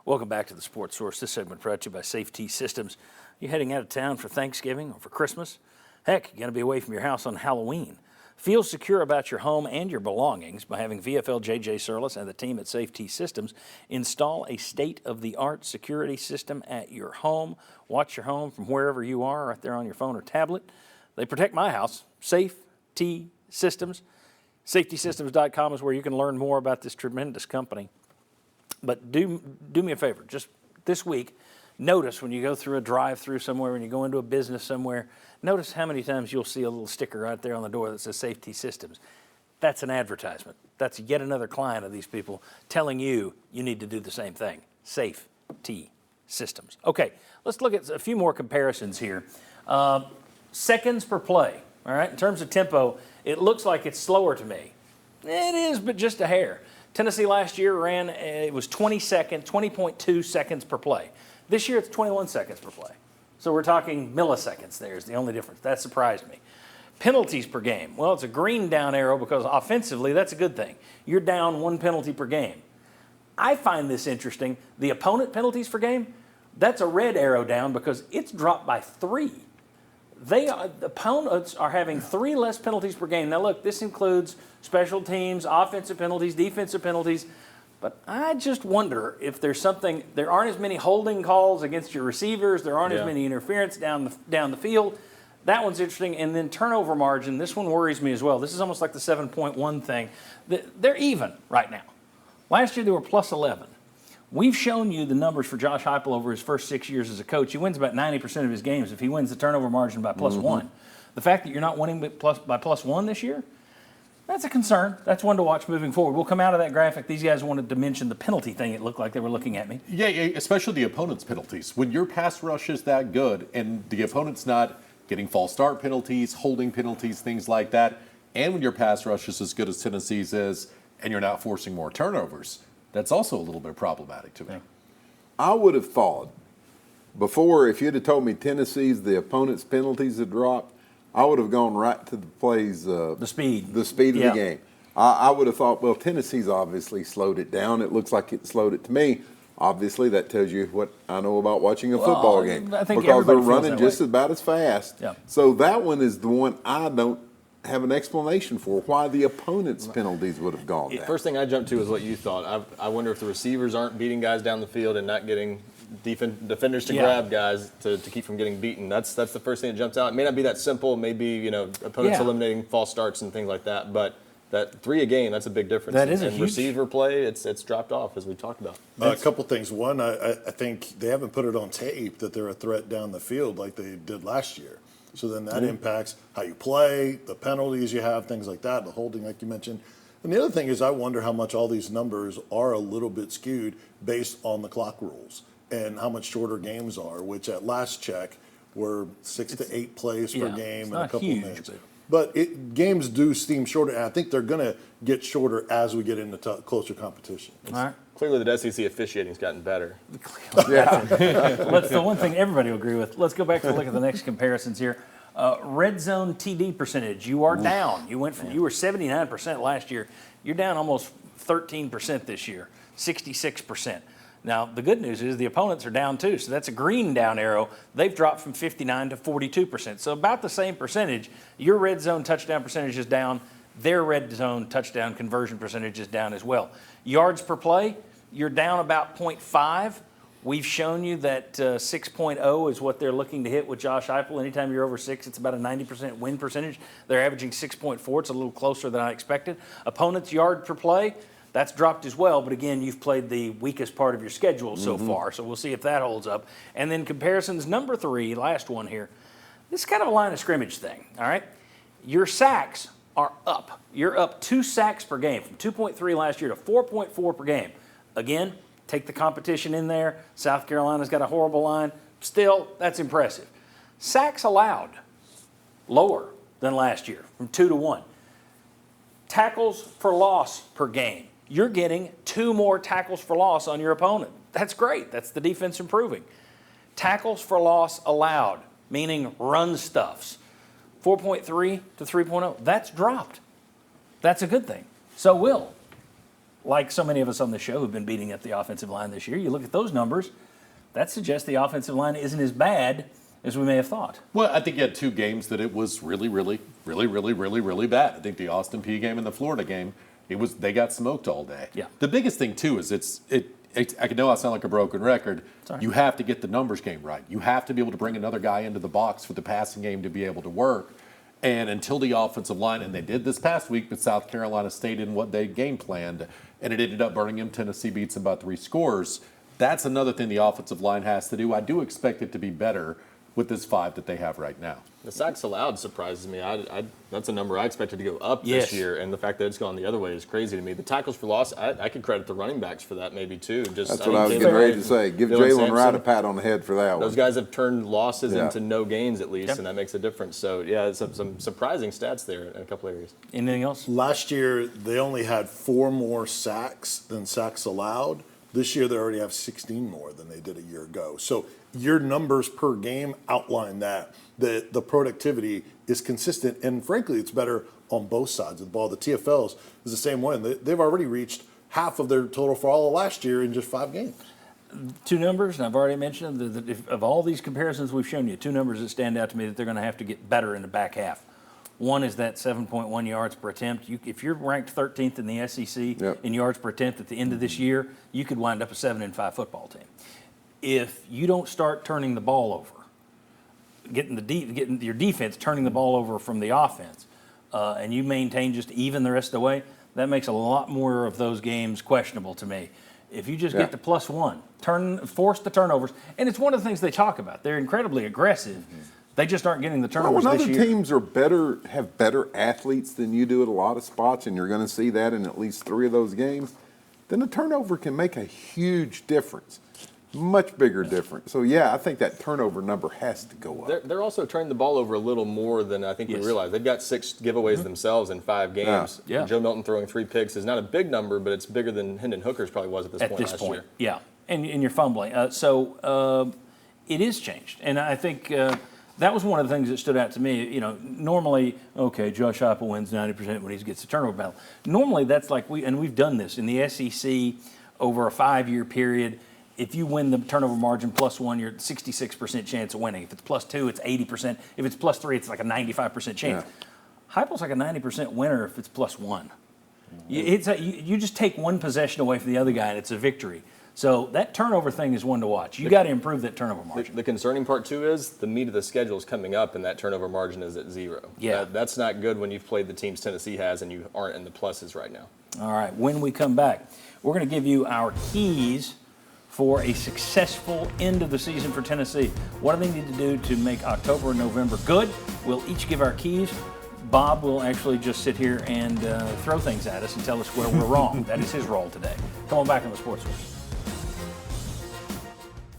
Welcome back to the Sports Source. This segment brought to you by Safety Systems. You heading out of town for Thanksgiving or for Christmas? Heck, you're going to be away from your house on Halloween. Feel secure about your home and your belongings by having VFL JJ Surlis and the team at Safety Systems install a state-of-the-art security system at your home. Watch your home from wherever you are, right there on your phone or tablet. They protect my house. Safety Systems. SafetySystems.com is where you can learn more about this tremendous company. But do me a favor, just this week, notice when you go through a drive-through somewhere, when you go into a business somewhere, notice how many times you'll see a little sticker right there on the door that says Safety Systems. That's an advertisement. That's yet another client of these people telling you need to do the same thing. Safety Systems. Okay, let's look at a few more comparisons here. Seconds per play, all right? In terms of tempo, it looks like it's slower to me. It is, but just a hair. Tennessee last year ran, it was 20.2 seconds per play. This year it's 21 seconds per play. So we're talking milliseconds there is the only difference. That surprised me. Penalties per game. Well, it's a green down arrow because offensively that's a good thing. You're down 1 penalty per game. I find this interesting. The opponent penalties per game, that's a red arrow down because it's dropped by 3. The opponents are having 3 less penalties per game. Now, look, this includes special teams, offensive penalties, defensive penalties. But I just wonder if there's something. There aren't as many holding calls against your receivers. There aren't as many interference down the field. That one's interesting. And then turnover margin. This one worries me as well. This is almost like the 7.1 thing. They're even right now. Last year they were plus 11. We've shown you the numbers for Josh Heupel over his first 6 years as a coach. He wins about 90% of his games if he wins the turnover margin by plus 1. The fact that you're not winning by plus 1 this year, that's a concern. That's one to watch moving forward. We'll come out of that graphic. These guys wanted to mention the penalty thing. It looked like they were looking at me. Yeah, especially the opponent's penalties. When your pass rush is that good and the opponent's not getting false start penalties, holding penalties, things like that, and when your pass rush is as good as Tennessee's is and you're not forcing more turnovers, that's also a little bit problematic to me. Yeah. I would have thought before, if you'd have told me Tennessee's, the opponent's penalties had dropped, I would have gone right to the plays. The speed of the game. I would have thought, well, Tennessee's obviously slowed it down. It looks like it slowed it to me. Obviously, that tells you what I know about watching a football game. I think because they're running that just way. about as fast. Yeah. So that one is the one I don't have an explanation for why the opponent's penalties would have gone down. First thing I jumped to is what you thought. I wonder if the receivers aren't beating guys down the field and not getting defenders to grab guys to keep from getting beaten. That's the first thing that jumps out. It may not be that simple. Maybe opponents eliminating false starts and things like that. But that 3 a game, that's a big difference. That is a huge. Receiver play, it's dropped off as we talked about. A couple things. One, I think they haven't put it on tape that they're a threat down the field like they did last year. So then that impacts how you play, the penalties you have, things like that, the holding like you mentioned. And the other thing is I wonder how much all these numbers are a little bit skewed based on the clock rules and how much shorter games are, which at last check were 6 to 8 plays per game and a couple minutes. But games do seem shorter, and I think they're going to get shorter as we get into closer competition. All right. Clearly the SEC officiating's gotten better. That's the one thing everybody will agree with. Let's go back to look at the next comparisons here. Red zone TD percentage, you are down. You were 79% last year. You're down almost 13% this year, 66%. Now, the good news is the opponents are down too, so that's a green down arrow. They've dropped from 59 to 42%, so about the same percentage. Your red zone touchdown percentage is down. Their red zone touchdown conversion percentage is down as well. Yards per play, you're down about 0.5. We've shown you that 6.0 is what they're looking to hit with Josh Heupel. Anytime you're over 6, it's about a 90% win percentage. They're averaging 6.4. It's a little closer than I expected. Opponents' yard per play, that's dropped as well. But again, you've played the weakest part of your schedule so far. So we'll see if that holds up. And then comparisons, number 3, last one here. This is kind of a line of scrimmage thing, all right? Your sacks are up. You're up 2 sacks per game from 2.3 last year to 4.4 per game. Again, take the competition in there. South Carolina's got a horrible line. Still, that's impressive. Sacks allowed, lower than last year, from 2 to 1. Tackles for loss per game. You're getting 2 more tackles for loss on your opponent. That's great. That's the defense improving. Tackles for loss allowed, meaning run stuffs. 4.3 to 3.0. That's dropped. That's a good thing. So, Will, like so many of us on the show who've been beating up the offensive line this year, you look at those numbers, that suggests the offensive line isn't as bad as we may have thought. Well, I think you had 2 games that it was really bad. I think the Austin Peay game and the Florida game, they got smoked all day. Yeah. The biggest thing too is I know I sound like a broken record. Sorry. You have to get the numbers game right. You have to be able to bring another guy into the box for the passing game to be able to work. And until the offensive line, and they did this past week, but South Carolina stayed in what they game planned, and it ended up burning them. Tennessee beats them by 3 scores. That's another thing the offensive line has to do. I do expect it to be better with this 5 that they have right now. The sacks allowed surprises me. That's a number I expected to go up Yes. this year, and the fact that it's gone the other way is crazy to me. The tackles for loss, I could credit the running backs for that maybe too. That's what I was getting ready to say. Give Jalen Wright a pat on the head for that one. Those guys have turned losses Yeah. into no gains at least, Yep. and that makes a difference. So yeah, some surprising stats there in a couple areas. Anything else? Last year, they only had 4 more sacks than sacks allowed. This year, they already have 16 more than they did a year ago. So your numbers per game outline that. The productivity is consistent, and frankly, it's better on both sides of the ball. The TFLs is the same way. They've already reached half of their total for all of last year in just 5 games. 2 numbers, and I've already mentioned that of all these comparisons we've shown you, 2 numbers that stand out to me that they're going to have to get better in the back half. One is that 7.1 yards per attempt. If you're ranked 13th in the SEC Yep. in yards per attempt at the end of this year, you could wind up a 7-5 football team. If you don't start turning the ball over, getting your defense turning the ball over from the offense, and you maintain just even the rest of the way, that makes a lot more of those games questionable to me. If you just Yeah. get to +1, force the turnovers, and it's one of the things they talk about. They're incredibly aggressive. They just aren't getting the Well, turnovers when this other year. teams have better athletes than you do at a lot of spots, and you're going to see that in at least 3 of those games, then a turnover can make a huge difference, much bigger difference. So yeah, I think that turnover number has to go up. They're also turning the ball over a little more than I think we Yes. realize. They've got 6 giveaways themselves in 5 games. Yeah. Joe Milton throwing 3 picks is not a big number, but it's bigger than Hendon Hooker's probably was at this point last year. Yeah, and you're fumbling. It is changed, and I think that was one of the things that stood out to me. You know, normally, okay, Josh Heupel wins 90% when he gets the turnover battle. Normally, that's like we've done this in the SEC over a 5-year period. If you win the turnover margin +1, you're at 66% chance of winning. If it's +2, it's 80%. If it's +3, it's like a 95% chance. Heupel's like a 90% winner if it's +1. You just take one possession away from the other guy, and it's a victory. So that turnover thing is one to watch. You got to improve that turnover margin. The concerning part too is the meat of the schedule is coming up, and that turnover margin is at 0. Yeah. That's not good when you've played the teams Tennessee has and you aren't in the pluses right now. All right, when we come back, we're going to give you our keys for a successful end of the season for Tennessee. What do they need to do to make October and November good? We'll each give our keys. Bob will actually just sit here and throw things at us and tell us where we're wrong. That is his role today. Come on back on the Sports Source.